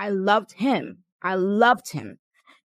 I loved him. I loved him.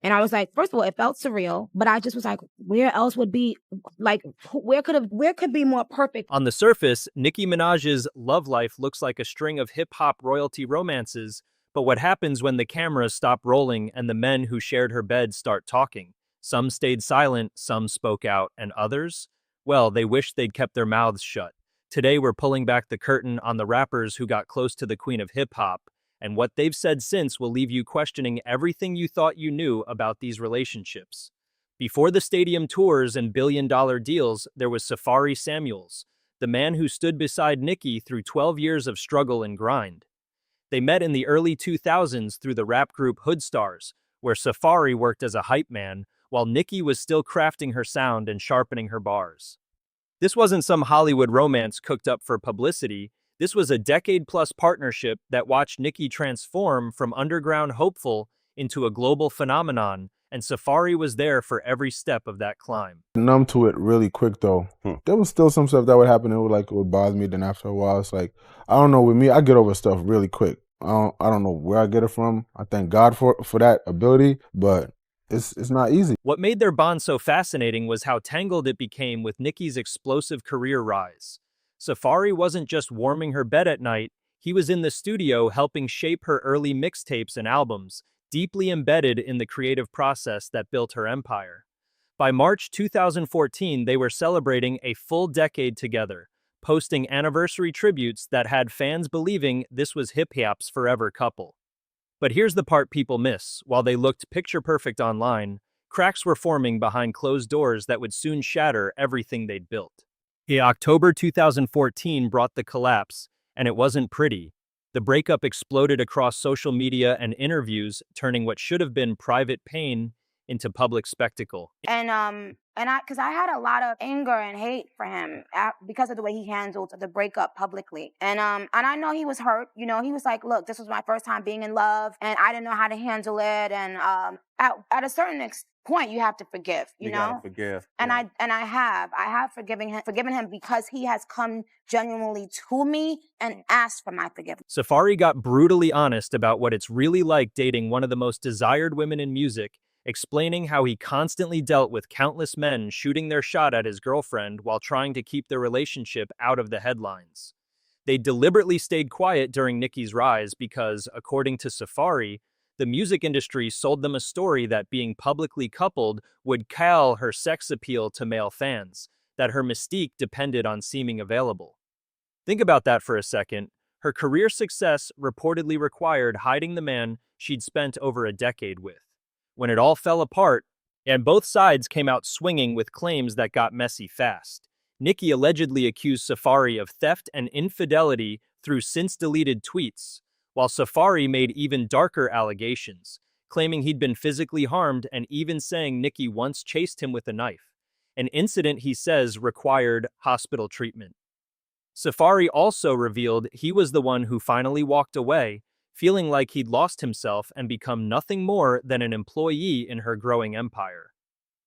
And I was like, first of all, it felt surreal, but I just was like, where else would be like, where could be more perfect? On the surface, Nicki Minaj's love life looks like a string of hip-hop royalty romances, but what happens when the cameras stop rolling and the men who shared her bed start talking? Some stayed silent, some spoke out, and others? Well, they wished they'd kept their mouths shut. Today we're pulling back the curtain on the rappers who got close to the queen of hip-hop, and what they've said since will leave you questioning everything you thought you knew about these relationships. Before the stadium tours and billion-dollar deals, there was Safari Samuels, the man who stood beside Nicki through 12 years of struggle and grind. They met in the early 2000s through the rap group Hood Stars, where Safari worked as a hype man, while Nicki was still crafting her sound and sharpening her bars. This wasn't some Hollywood romance cooked up for publicity. This was a decade-plus partnership that watched Nicki transform from underground hopeful into a global phenomenon, and Safari was there for every step of that climb. Numb to it really quick though. There was still some stuff that would happen. It would bother me. Then after a while, it's like, I don't know. With me, I get over stuff really quick. I don't know where I get it from. I thank God for that ability, but it's not easy. What made their bond so fascinating was how tangled it became with Nicki's explosive career rise. Safari wasn't just warming her bed at night, he was in the studio helping shape her early mixtapes and albums, deeply embedded in the creative process that built her empire. By March 2014, they were celebrating a full decade together, posting anniversary tributes that had fans believing this was hip-hop's forever couple. But here's the part people miss. While they looked picture-perfect online, cracks were forming behind closed doors that would soon shatter everything they'd built. October 2014 brought the collapse, and it wasn't pretty. The breakup exploded across social media and interviews, turning what should have been private pain into public spectacle. Because I had a lot of anger and hate for him because of the way he handled the breakup publicly. And I know he was hurt. You know, he was like, look, this was my first time being in love and I didn't know how to handle it. And at a certain point, you have to forgive, you know? Gotta forgive. And yeah. I have forgiven him because he has come genuinely to me and asked for my forgiveness. Safari got brutally honest about what it's really like dating one of the most desired women in music, explaining how he constantly dealt with countless men shooting their shot at his girlfriend while trying to keep their relationship out of the headlines. They deliberately stayed quiet during Nicki's rise because, according to Safari, the music industry sold them a story that being publicly coupled would cow her sex appeal to male fans, that her mystique depended on seeming available. Think about that for a second. Her career success reportedly required hiding the man she'd spent over a decade with. When it all fell apart, and both sides came out swinging with claims that got messy fast. Nicki allegedly accused Safari of theft and infidelity through since-deleted tweets, while Safari made even darker allegations, claiming he'd been physically harmed and even saying Nicki once chased him with a knife, an incident he says required hospital treatment. Safari also revealed he was the one who finally walked away, feeling like he'd lost himself and become nothing more than an employee in her growing empire.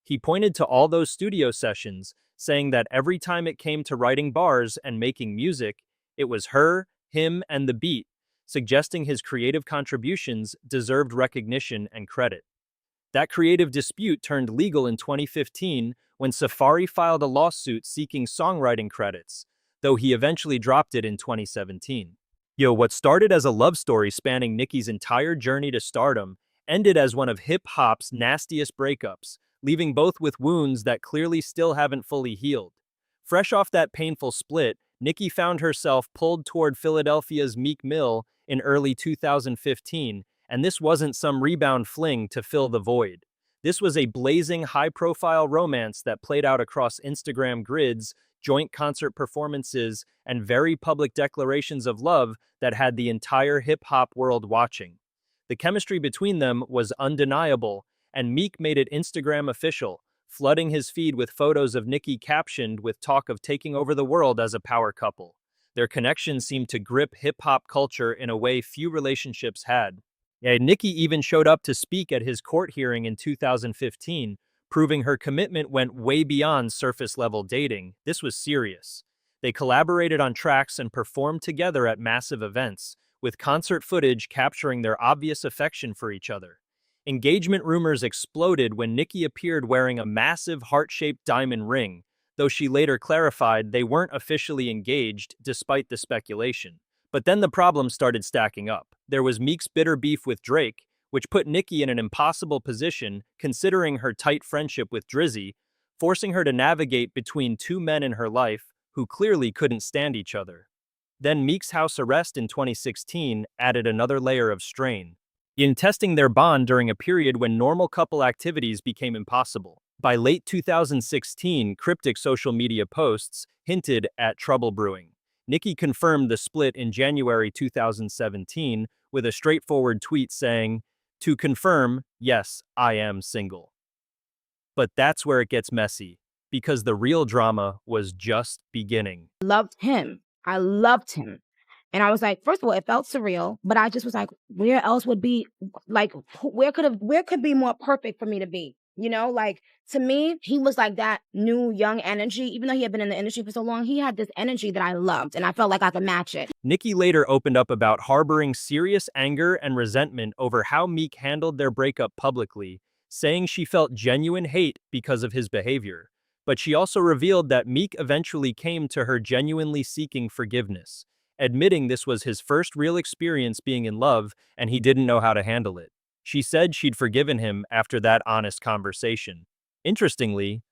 He pointed to all those studio sessions, saying that every time it came to writing bars and making music, it was her, him, and the beat, suggesting his creative contributions deserved recognition and credit. That creative dispute turned legal in 2015 when Safari filed a lawsuit seeking songwriting credits, though he eventually dropped it in 2017. What started as a love story spanning Nicki's entire journey to stardom ended as one of hip-hop's nastiest breakups, leaving both with wounds that clearly still haven't fully healed. Fresh off that painful split, Nicki found herself pulled toward Philadelphia's Meek Mill in early 2015, and this wasn't some rebound fling to fill the void. This was a blazing, high-profile romance that played out across Instagram grids, joint concert performances, and very public declarations of love that had the entire hip-hop world watching. The chemistry between them was undeniable, and Meek made it Instagram official, flooding his feed with photos of Nicki captioned with talk of taking over the world as a power couple. Their connection seemed to grip hip-hop culture in a way few relationships had. Nicki even showed up to speak at his court hearing in 2015, proving her commitment went way beyond surface-level dating. This was serious. They collaborated on tracks and performed together at massive events, with concert footage capturing their obvious affection for each other. Engagement rumors exploded when Nicki appeared wearing a massive heart-shaped diamond ring, though she later clarified they weren't officially engaged despite the speculation. But then the problems started stacking up. There was Meek's bitter beef with Drake, which put Nicki in an impossible position considering her tight friendship with Drizzy, forcing her to navigate between two men in her life who clearly couldn't stand each other. Then Meek's house arrest in 2016 added another layer of strain, in testing their bond during a period when normal couple activities became impossible. By late 2016, cryptic social media posts hinted at trouble brewing. Nicki confirmed the split in January 2017 with a straightforward tweet saying, "To confirm, yes, I am single." But that's where it gets messy, because the real drama was just beginning. Loved him. I loved him. And I was like, first of all, it felt surreal, but I just was like, where else would be like, where could be more perfect for me to be? You know, like to me, he was like that new young energy. Even though he had been in the industry for so long, he had this energy that I loved and I felt like I could match it. Nicki later opened up about harboring serious anger and resentment over how Meek handled their breakup publicly, saying she felt genuine hate because of his behavior. But she also revealed that Meek eventually came to her genuinely seeking forgiveness, admitting this was his first real experience being in love and he didn't know how to handle it. She said she'd forgiven him after that honest conversation. Interestingly,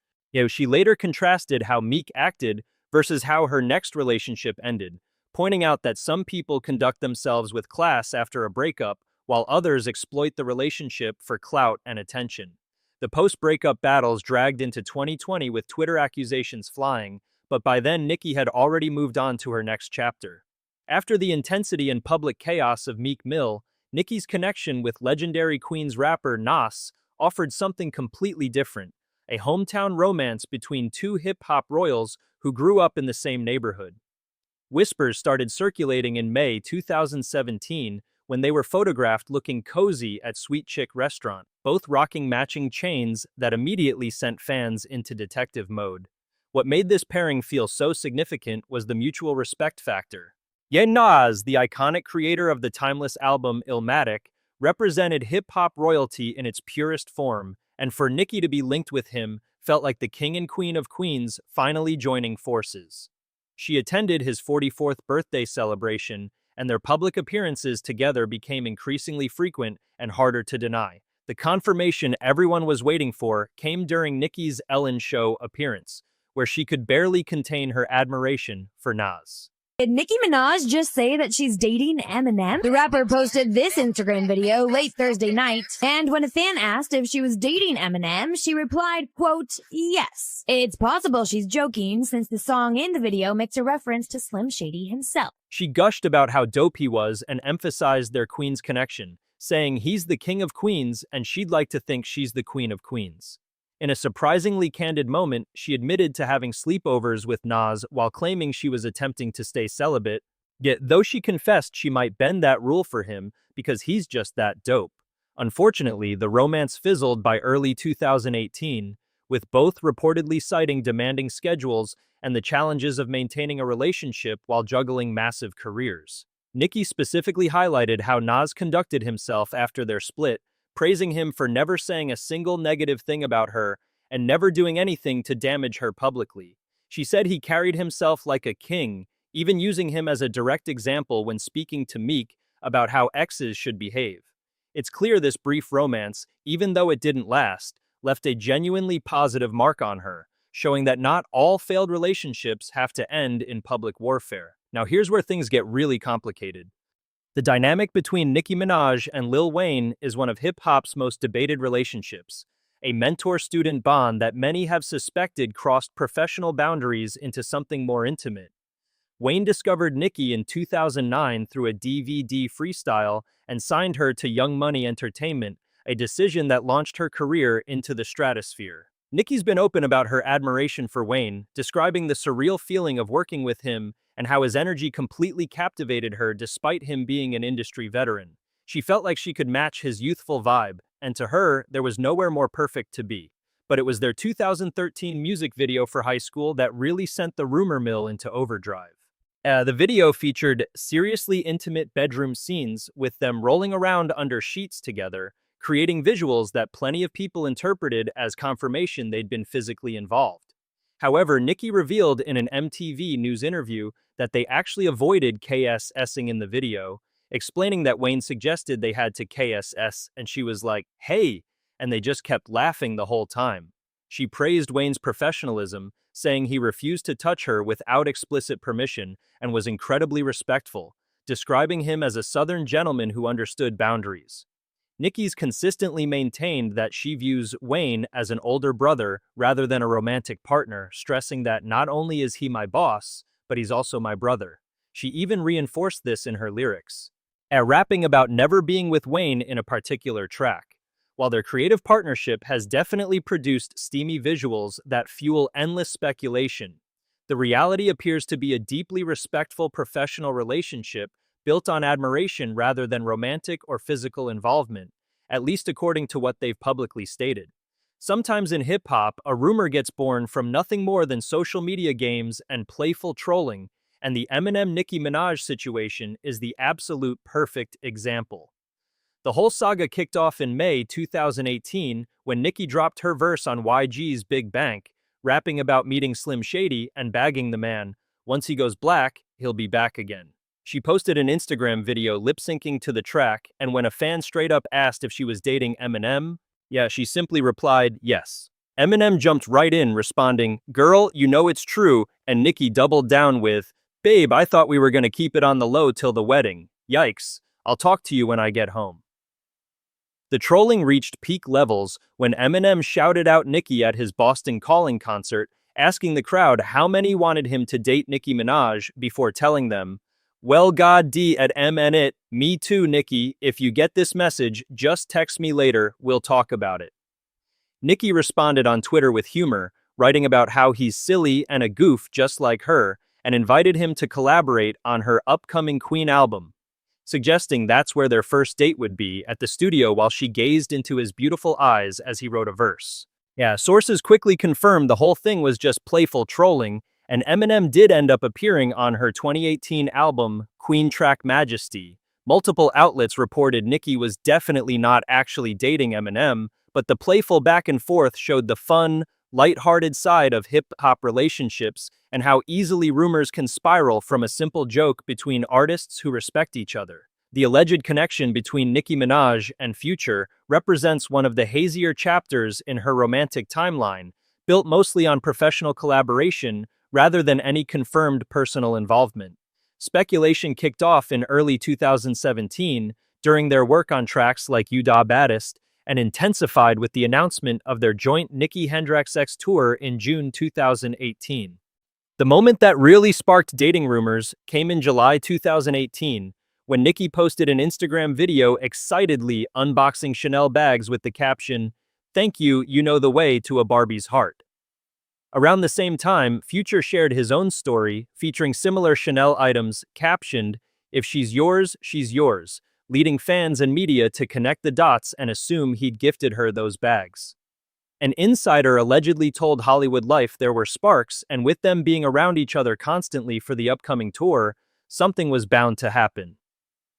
she later contrasted how Meek acted versus how her next relationship ended, pointing out that some people conduct themselves with class after a breakup, while others exploit the relationship for clout and attention. The post-breakup battles dragged into 2020 with Twitter accusations flying, but by then Nicki had already moved on to her next chapter. After the intensity and public chaos of Meek Mill, Nicki's connection with legendary Queens rapper Nas offered something completely different, a hometown romance between two hip-hop royals who grew up in the same neighborhood. Whispers started circulating in May 2017 when they were photographed looking cozy at Sweet Chick Restaurant, both rocking matching chains that immediately sent fans into detective mode. What made this pairing feel so significant was the mutual respect factor. Nas, the iconic creator of the timeless album Illmatic, represented hip-hop royalty in its purest form, and for Nicki to be linked with him felt like the king and queen of Queens finally joining forces. She attended his 44th birthday celebration, and their public appearances together became increasingly frequent and harder to deny. The confirmation everyone was waiting for came during Nicki's Ellen Show appearance, where she could barely contain her admiration for Nas. Did Nicki Minaj just say that she's dating Eminem? The rapper posted this Instagram video late Thursday night, and when a fan asked if she was dating Eminem, she replied, quote, "Yes. It's possible she's joking since the song in the video makes a reference to Slim Shady himself." She gushed about how dope he was and emphasized their Queens connection, saying he's the king of Queens and she'd like to think she's the queen of Queens. In a surprisingly candid moment, she admitted to having sleepovers with Nas while claiming she was attempting to stay celibate, yet though she confessed she might bend that rule for him because he's just that dope. Unfortunately, the romance fizzled by early 2018, with both reportedly citing demanding schedules and the challenges of maintaining a relationship while juggling massive careers. Nicki specifically highlighted how Nas conducted himself after their split, praising him for never saying a single negative thing about her and never doing anything to damage her publicly. She said he carried himself like a king, even using him as a direct example when speaking to Meek about how exes should behave. It's clear this brief romance, even though it didn't last, left a genuinely positive mark on her, showing that not all failed relationships have to end in public warfare. Now here's where things get really complicated. The dynamic between Nicki Minaj and Lil Wayne is one of hip-hop's most debated relationships, a mentor-student bond that many have suspected crossed professional boundaries into something more intimate. Wayne discovered Nicki in 2009 through a DVD freestyle and signed her to Young Money Entertainment, a decision that launched her career into the stratosphere. Nicki's been open about her admiration for Wayne, describing the surreal feeling of working with him and how his energy completely captivated her despite him being an industry veteran. She felt like she could match his youthful vibe, and to her, there was nowhere more perfect to be. But it was their 2013 music video for High School that really sent the rumor mill into overdrive. The video featured seriously intimate bedroom scenes with them rolling around under sheets together, creating visuals that plenty of people interpreted as confirmation they'd been physically involved. However, Nicki revealed in an MTV News interview that they actually avoided KSSing in the video, explaining that Wayne suggested they had to KSS and she was like, "Hey," and they just kept laughing the whole time. She praised Wayne's professionalism, saying he refused to touch her without explicit permission and was incredibly respectful, describing him as a Southern gentleman who understood boundaries. Nicki's consistently maintained that she views Wayne as an older brother rather than a romantic partner, stressing that not only is he my boss, but he's also my brother. She even reinforced this in her lyrics, rapping about never being with Wayne in a particular track. While their creative partnership has definitely produced steamy visuals that fuel endless speculation, the reality appears to be a deeply respectful professional relationship built on admiration rather than romantic or physical involvement, at least according to what they've publicly stated. Sometimes in hip-hop, a rumor gets born from nothing more than social media games and playful trolling, and the Eminem-Nicki Minaj situation is the absolute perfect example. The whole saga kicked off in May 2018 when Nicki dropped her verse on YG's Big Bank, rapping about meeting Slim Shady and bagging the man. Once he goes black, he'll be back again. She posted an Instagram video lip-syncing to the track, and when a fan straight up asked if she was dating Eminem, she simply replied, yes. Eminem jumped right in, responding, "Girl, you know it's true," and Nicki doubled down with, "Babe, I thought we were gonna keep it on the low till the wedding. Yikes. I'll talk to you when I get home." The trolling reached peak levels when Eminem shouted out Nicki at his Boston Calling concert, asking the crowd how many wanted him to date Nicki Minaj before telling them, "Well, God D at M and it, me too, Nicki. If you get this message, just text me later, we'll talk about it." Nicki responded on Twitter with humor, writing about how he's silly and a goof just like her, and invited him to collaborate on her upcoming Queen album, suggesting that's where their first date would be, at the studio while she gazed into his beautiful eyes as he wrote a verse. Sources quickly confirmed the whole thing was just playful trolling, and Eminem did end up appearing on her 2018 album, Queen Track Majesty. Multiple outlets reported Nicki was definitely not actually dating Eminem, but the playful back and forth showed the fun, light-hearted side of hip-hop relationships and how easily rumors can spiral from a simple joke between artists who respect each other. The alleged connection between Nicki Minaj and Future represents one of the hazier chapters in her romantic timeline, built mostly on professional collaboration rather than any confirmed personal involvement. Speculation kicked off in early 2017 during their work on tracks like You Da Baddest, and intensified with the announcement of their joint Nicki Hendrix X tour in June 2018. The moment that really sparked dating rumors came in July 2018, when Nicki posted an Instagram video excitedly unboxing Chanel bags with the caption, "Thank you, you know the way to a Barbie's heart." Around the same time, Future shared his own story featuring similar Chanel items captioned, "If she's yours, leading fans and media to connect the dots and assume he'd gifted her those bags. An insider allegedly told Hollywood Life there were sparks, and with them being around each other constantly for the upcoming tour, something was bound to happen.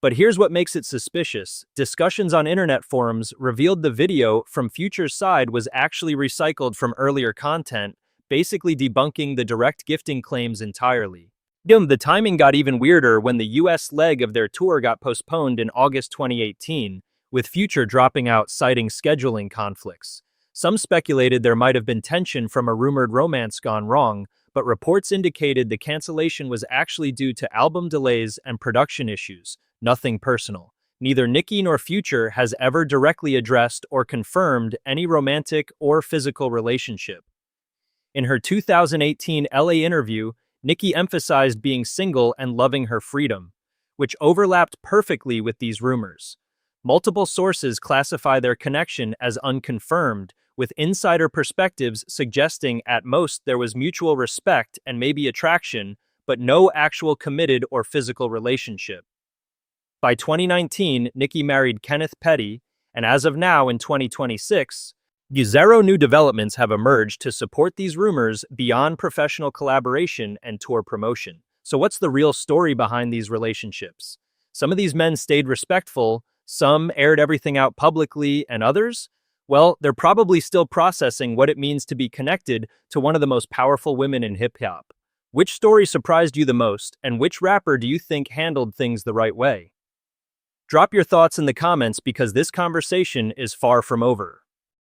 But here's what makes it suspicious. Discussions on internet forums revealed the video from Future's side was actually recycled from earlier content, basically debunking the direct gifting claims entirely. The timing got even weirder when the US leg of their tour got postponed in August 2018, with Future dropping out citing scheduling conflicts. Some speculated there might have been tension from a rumored romance gone wrong, but reports indicated the cancellation was actually due to album delays and production issues, nothing personal. Neither Nicki nor Future has ever directly addressed or confirmed any romantic or physical relationship. In her 2018 LA interview, Nicki emphasized being single and loving her freedom, which overlapped perfectly with these rumors. Multiple sources classify their connection as unconfirmed, with insider perspectives suggesting at most there was mutual respect and maybe attraction, but no actual committed or physical relationship. By 2019, Nicki married Kenneth Petty, and as of now in 2026, zero new developments have emerged to support these rumors beyond professional collaboration and tour promotion. So what's the real story behind these relationships? Some of these men stayed respectful, some aired everything out publicly, and others? Well, they're probably still processing what it means to be connected to one of the most powerful women in hip-hop. Which story surprised you the most, and which rapper do you think handled things the right way? Drop your thoughts in the comments because this conversation is far from over.